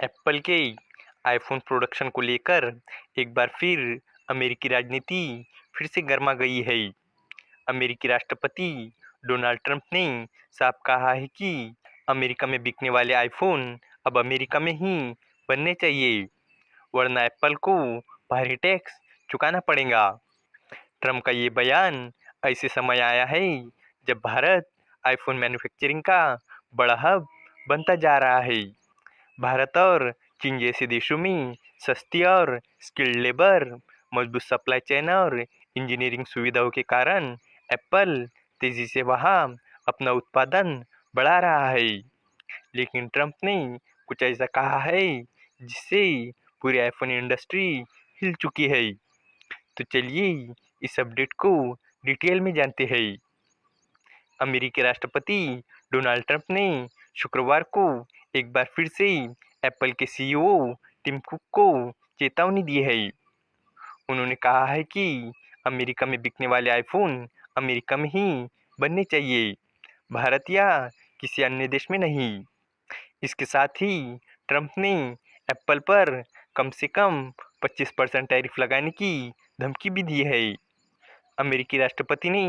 Apple के iPhone production को लेकर एक बार फिर अमेरिकी राजनीति फिर से गर्मा गई है। अमेरिकी राष्ट्रपति डोनाल्ड ट्रंप ने साफ कहा है कि अमेरिका में बिकने वाले आईफोन अब अमेरिका में ही बनने चाहिए, वरना एप्पल को भारी टैक्स चुकाना पड़ेगा। ट्रंप का ये बयान ऐसे समय आया है जब भारत आईफोन मैन्युफैक्चरिंग का बड़ा हब बनता जा रहा है। भारत और चीन जैसे देशों में सस्ती और स्किल्ड लेबर, मजबूत सप्लाई चेन और इंजीनियरिंग सुविधाओं के कारण एप्पल तेजी से वहां अपना उत्पादन बढ़ा रहा है। लेकिन ट्रंप ने कुछ ऐसा कहा है जिससे पूरी आईफोन इंडस्ट्री हिल चुकी है। तो चलिए इस अपडेट को डिटेल में जानते हैं। अमेरिकी राष्ट्रपति डोनाल्ड ट्रंप ने शुक्रवार को एक बार फिर से एप्पल के सीईओ टिम कुक को चेतावनी दी है। उन्होंने कहा है कि अमेरिका में बिकने वाले आईफोन अमेरिका में ही बनने चाहिए, भारत या किसी अन्य देश में नहीं। इसके साथ ही ट्रंप ने एप्पल पर कम से कम 25% टैरिफ लगाने की धमकी भी दी है। अमेरिकी राष्ट्रपति ने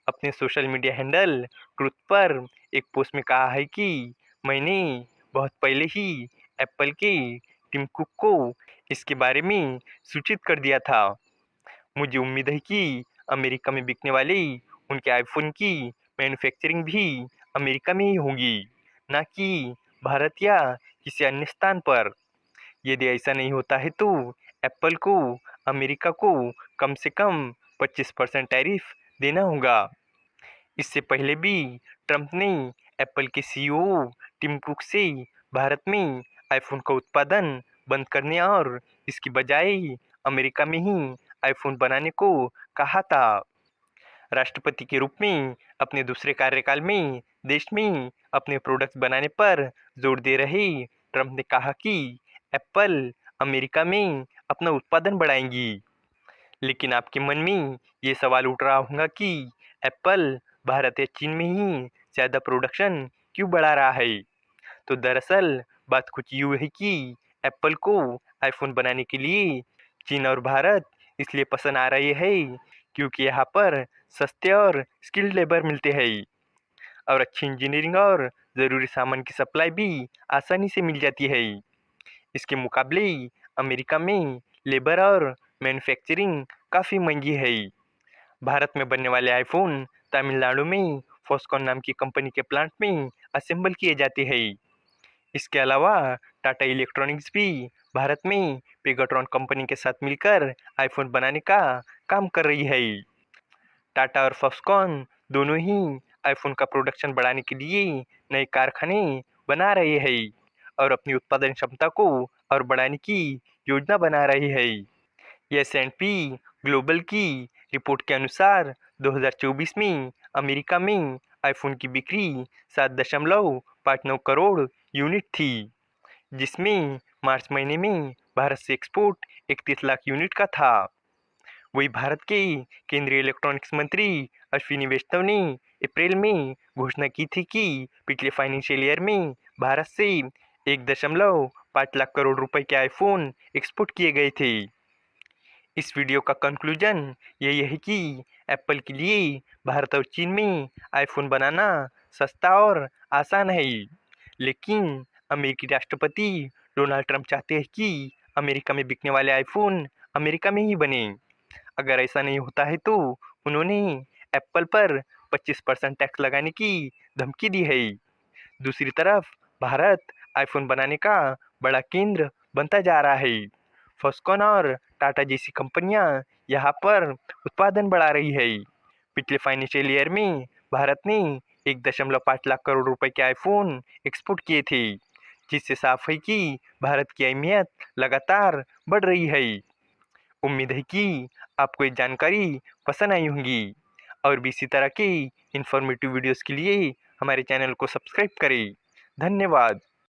अपने सोशल मीडिया हैंडल ट्रुथ पर एक पोस्ट में कहा है कि मैंने बहुत पहले ही एप्पल के टिम कुक को इसके बारे में सूचित कर दिया था। मुझे उम्मीद है कि अमेरिका में बिकने वाले उनके आईफोन की मैन्युफैक्चरिंग भी अमेरिका में ही होगी, ना कि भारत या किसी अन्य स्थान पर। यदि ऐसा नहीं होता है तो एप्पल को अमेरिका को कम से कम 25% टैरिफ देना होगा। इससे पहले भी ट्रंप ने एप्पल के सीईओ टिम कुक से भारत में आईफोन का उत्पादन बंद करने और इसकी बजाय अमेरिका में ही आईफोन बनाने को कहा था। राष्ट्रपति के रूप में अपने दूसरे कार्यकाल में देश में अपने प्रोडक्ट्स बनाने पर जोर दे रहे ट्रंप ने कहा कि एप्पल अमेरिका में अपना उत्पादन बढ़ाएंगी। लेकिन आपके मन में ये सवाल उठ रहा होगा कि एप्पल भारत या चीन में ही ज़्यादा प्रोडक्शन क्यों बढ़ा रहा है। तो दरअसल बात कुछ यूँ है कि एप्पल को आईफोन बनाने के लिए चीन और भारत इसलिए पसंद आ रहे हैं क्योंकि यहाँ पर सस्ते और स्किल्ड लेबर मिलते हैं और अच्छी इंजीनियरिंग और ज़रूरी सामान की सप्लाई भी आसानी से मिल जाती है। इसके मुकाबले अमेरिका में लेबर और मैन्युफैक्चरिंग काफ़ी महंगी है। भारत में बनने वाले आईफोन तमिलनाडु में फॉक्सकॉन नाम की कंपनी के प्लांट में असेंबल किए जाते हैं। इसके अलावा टाटा इलेक्ट्रॉनिक्स भी भारत में पेगाट्रॉन कंपनी के साथ मिलकर आईफोन बनाने का काम कर रही है। टाटा और फॉक्सकॉन दोनों ही आईफोन का प्रोडक्शन बढ़ाने के लिए नए कारखाने बना रहे हैं और अपनी उत्पादन क्षमता को और बढ़ाने की योजना बना रहे हैं। S&P ग्लोबल की रिपोर्ट के अनुसार 2024 में अमेरिका में आईफोन की बिक्री 7.59 करोड़ यूनिट थी, जिसमें मार्च महीने में भारत से एक्सपोर्ट 31 लाख यूनिट का था। वही भारत के केंद्रीय इलेक्ट्रॉनिक्स मंत्री अश्विनी वैष्णव ने अप्रैल में घोषणा की थी कि पिछले फाइनेंशियल ईयर में भारत से 1.5 लाख करोड़ रुपए के आईफोन एक्सपोर्ट किए गए थे। इस वीडियो का कंक्लूजन यही है कि एप्पल के लिए भारत और चीन में आईफोन बनाना सस्ता और आसान है, लेकिन अमेरिकी राष्ट्रपति डोनाल्ड ट्रंप चाहते हैं कि अमेरिका में बिकने वाले आईफोन अमेरिका में ही बने। अगर ऐसा नहीं होता है तो उन्होंने एप्पल पर 25% टैक्स लगाने की धमकी दी है। दूसरी तरफ भारत आईफोन बनाने का बड़ा केंद्र बनता जा रहा है। फॉक्सकॉन और टाटा जैसी कंपनियां यहाँ पर उत्पादन बढ़ा रही है। पिछले फाइनेंशियल ईयर में भारत ने 1.5 लाख करोड़ रुपए के आईफोन एक्सपोर्ट किए थे, जिससे साफ है कि भारत की अहमियत लगातार बढ़ रही है। उम्मीद है कि आपको ये जानकारी पसंद आई होंगी और भी इसी तरह के इन्फॉर्मेटिव वीडियोस के लिए हमारे चैनल को सब्सक्राइब करें। धन्यवाद।